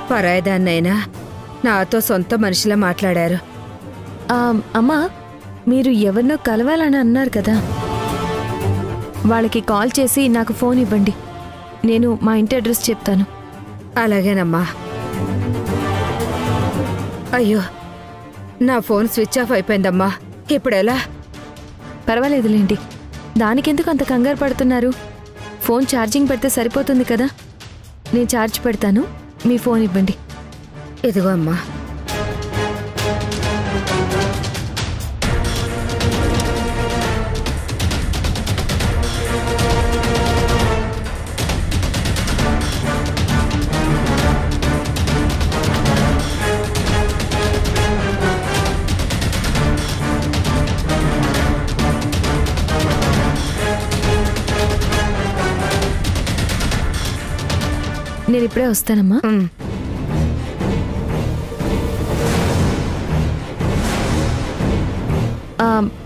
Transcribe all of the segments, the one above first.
పరాయిదాన్నైనా నాతో సొంత మనిషిలా మాట్లాడారు. అమ్మా, మీరు ఎవరినో కలవాలని అన్నారు కదా, వాళ్ళకి కాల్ చేసి నాకు ఫోన్ ఇవ్వండి. నేను మా ఇంటి అడ్రస్ చెప్తాను. అలాగేనమ్మా. అయ్యో, నా ఫోన్ స్విచ్ ఆఫ్ అయిపోయిందమ్మా. ఇప్పుడెలా? పర్వాలేదులేండి, దానికెందుకు అంత కంగారు పడుతున్నారు? ఫోన్ ఛార్జింగ్ పెడితే సరిపోతుంది కదా. నేను ఛార్జ్ పెడతాను, మీ ఫోన్ ఇవ్వండి. ఇదిగో అమ్మా. నేను ఇప్పుడే వస్తానమ్మా.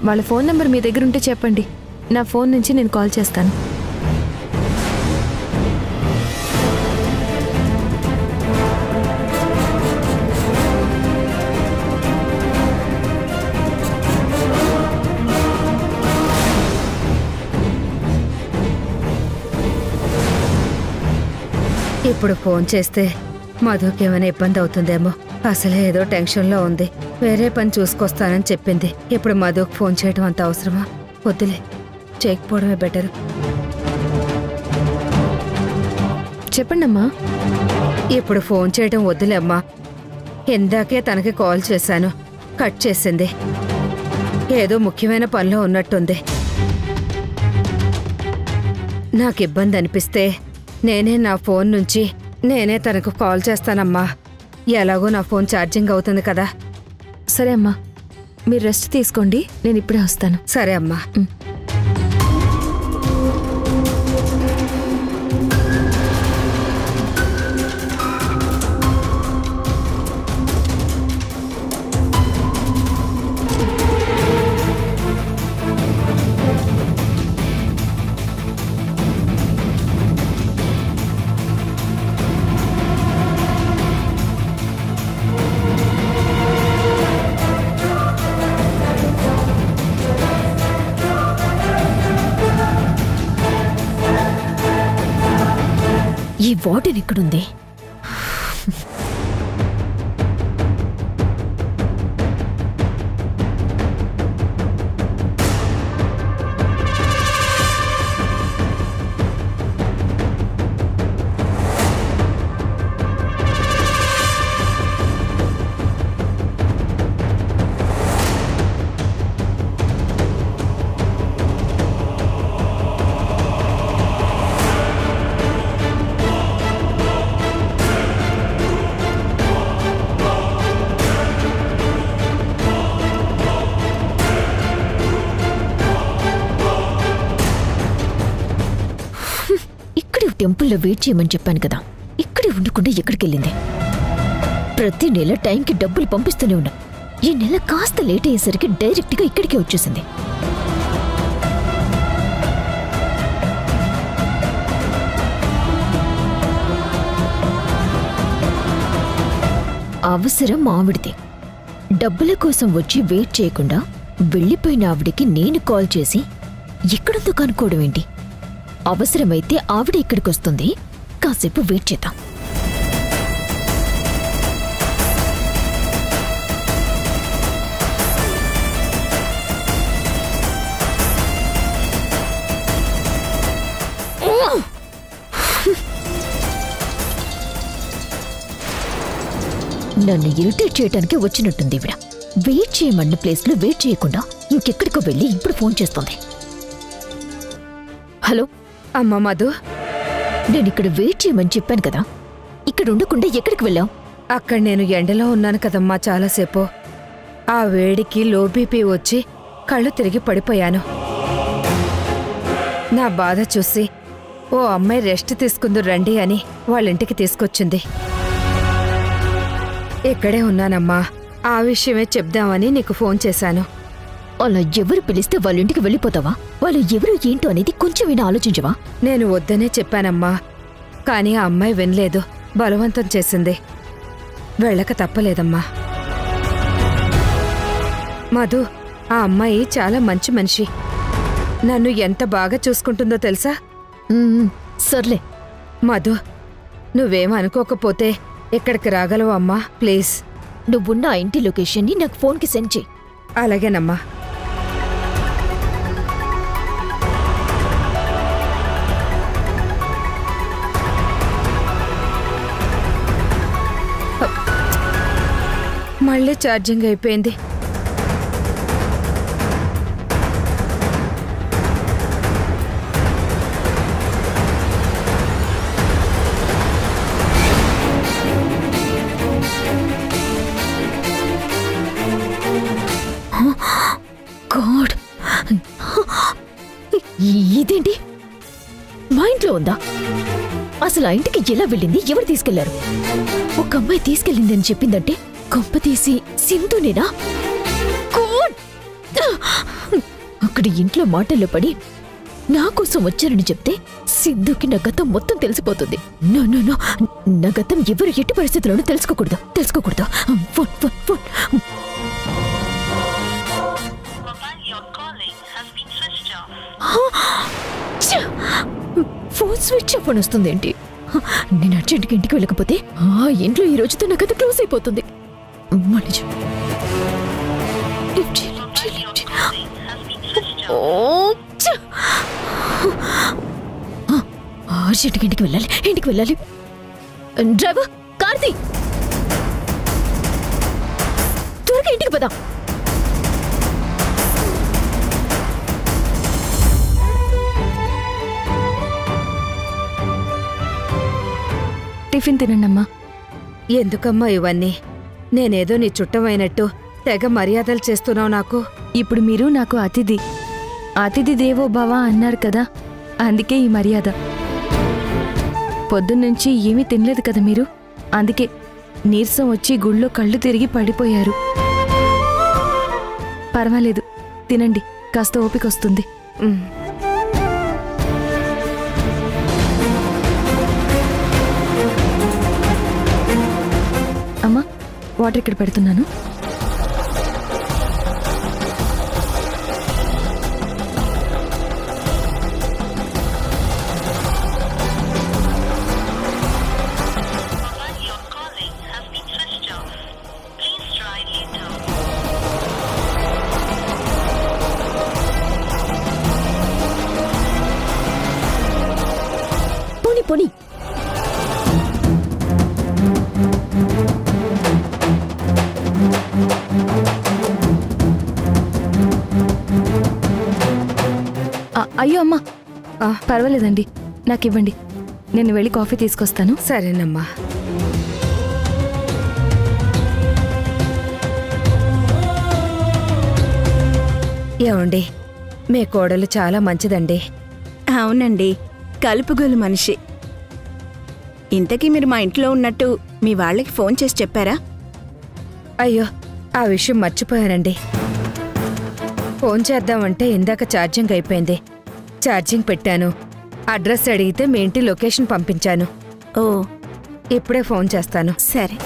వాళ్ళ ఫోన్ నెంబర్ మీ దగ్గర ఉంటే చెప్పండి, నా ఫోన్ నుంచి నేను కాల్ చేస్తాను. ఇప్పుడు ఫోన్ చేస్తే మధుకేమైనా ఇబ్బంది అవుతుందేమో. అసలే ఏదో టెన్షన్లో ఉంది. వేరే పని చూసుకొస్తానని చెప్పింది. ఇప్పుడు మధుకు ఫోన్ చేయడం అంత అవసరమా? వద్దులే, చేయకపోవడమే బెటర్. చెప్పండి అమ్మా. ఇప్పుడు ఫోన్ చేయడం వద్దులే అమ్మా. ఇందాకే తనకి కాల్ చేశాను, కట్ చేసింది. ఏదో ముఖ్యమైన పనిలో ఉన్నట్టుంది. నాకు ఇబ్బంది అనిపిస్తే నేనే నా ఫోన్ నుంచి నేనే తనకు కాల్ చేస్తానమ్మా. ఎలాగో నా ఫోన్ ఛార్జింగ్ అవుతుంది కదా. సరే అమ్మా, మీరు రెస్ట్ తీసుకోండి, నేను ఇప్పుడే వస్తాను. సరే అమ్మా. ఈ వార్డెన్ ఎక్కడుంది? టెంపుల్లో వెయిట్ చేయమని చెప్పాను కదా, ఇక్కడే ఉండకుండా ఎక్కడికి వెళ్ళింది? ప్రతి నెల టైంకి డబ్బులు పంపిస్తూనే ఉన్నా. ఈ నెల కాస్త లేట్ అయ్యేసరికి డైరెక్ట్గా ఇక్కడికే వచ్చేసింది. అవసరం ఆవిడిది. డబ్బుల కోసం వచ్చి వెయిట్ చేయకుండా వెళ్ళిపోయిన ఆవిడికి నేను కాల్ చేసి ఎక్కడుందో కనుక్కోవడం ఏంటి? అవసరమైతే ఆవిడ ఇక్కడికి వస్తుంది, కాసేపు వెయిట్ చేద్దాం. నన్ను ఇరిటేట్ చేయడానికి వచ్చినట్టుంది ఈవిడ. వెయిట్ చేయమన్న ప్లేస్లో వెయిట్ చేయకుండా ఇంకెక్కడికో వెళ్ళి ఇప్పుడు ఫోన్ చేస్తుంది. హలో అమ్మ మధు, నేను ఇక్కడ వెయిట్ చేయమని చెప్పాను కదా, ఇక్కడ ఉండకుండా ఎక్కడికి వెళ్ళావు? అక్కడ నేను ఎండలో ఉన్నాను కదమ్మా చాలాసేపు. ఆ వేడికి లో బీపీ వచ్చి కళ్ళు తిరిగి పడిపోయాను. నా బాధ చూసి ఓ అమ్మాయి రెస్ట్ తీసుకుందు రండి అని వాళ్ళింటికి తీసుకొచ్చింది. ఇక్కడే ఉన్నానమ్మా. ఆ విషయమే చెప్దామని నీకు ఫోన్ చేశాను. అలా ఎవరు పిలిస్తే వాళ్ళ ఇంటికి వెళ్ళిపోతావా? వాళ్ళు ఎవరు ఏంటో అనేది కొంచెమైనా ఆలోచించవా? నేను వద్దనే చెప్పానమ్మా, కానీ ఆ అమ్మాయి వినలేదు, బలవంతం చేసింది. వెళ్ళక తప్పలేదమ్మా. మధు, ఆ అమ్మాయి చాలా మంచి మనిషి. నన్ను ఎంత బాగా చూసుకుంటుందో తెలుసా? సర్లే. మధు, నువ్వేం అనుకోకపోతే ఇక్కడికి రాగలవు అమ్మా, ప్లీజ్. నువ్వున్న ఆ ఇంటి లొకేషన్ని నాకు ఫోన్కి సెండ్ చేయి. అలాగేనమ్మా. మళ్ళీ ఛార్జింగ్ అయిపోయింది. గాడ్, ఇదేంటి? మా ఇంట్లో ఉందా? అసలు ఆ ఇంటికి ఎలా వెళ్ళింది? ఎవరు తీసుకెళ్లారు? ఒక అమ్మాయి తీసుకెళ్ళిందని చెప్పిందంటే కొంప తీసి సింధునేనా? గాడ్! అక్కడ ఇంట్లో మాటల్లో పడి నా కోసం వచ్చారని చెప్తే సింధుకి నా గతం మొత్తం తెలిసిపోతుంది. నో నో నో, నా గతం ఎవరు ఎట్టి పరిస్థితుల్లోనూ తెలుసుకోకూడదు. Phone phone phone. Phone switch off అని వస్తుందేంటి? నేను అర్జెంట్గా ఇంటికి వెళ్ళకపోతే ఆ ఇంట్లో ఈ రోజుతో నా కథ క్లోజ్ అయిపోతుంది. అర్జెంట్గా ఇంటికి వెళ్ళాలి. డ్రైవర్, కార్తీ, త్వరగా ఇంటికి పదా. టిఫిన్ తినండమ్మా. ఎందుకమ్మా ఇవన్నీ? నేనేదో నీ చుట్టమైనట్టు తెగ మర్యాదలు చేస్తున్నావు నాకు. ఇప్పుడు మీరు నాకు అతిథి దేవో భవ అన్నారు కదా, అందుకే ఈ మర్యాద. పొద్దున్నుంచి ఏమీ తినలేదు కదా మీరు, అందుకే నీరసం వచ్చి గుళ్ళో కళ్ళు తిరిగి పడిపోయారు. పర్వాలేదు, తినండి, కాస్త ఓపిక వస్తుంది. అమ్మా, వాటర్ ఇక్కడ పెడుతున్నాను. పోనీ అయ్యో అమ్మా, పర్వాలేదండి, నాకు ఇవ్వండి, నేను వెళ్ళి కాఫీ తీసుకొస్తాను. సరేనమ్మా. ఏమండి, మీ కోడలు చాలా మంచిదండి. అవునండి, కలుపుగోలు మనిషి. ఇంతకీ మీరు మా ఇంట్లో ఉన్నట్టు మీ వాళ్ళకి ఫోన్ చేసి చెప్పారా? అయ్యో, ఆ విషయం మర్చిపోయానండి. ఫోన్ చేద్దామంటే ఇందాక ఛార్జింగ్ అయిపోయింది. ఛార్జింగ్ పెట్టాను, అడ్రస్ అడిగితే మీ ఇంటి లొకేషన్ పంపించాను. ఓ, ఇప్పుడే ఫోన్ చేస్తాను. సరే.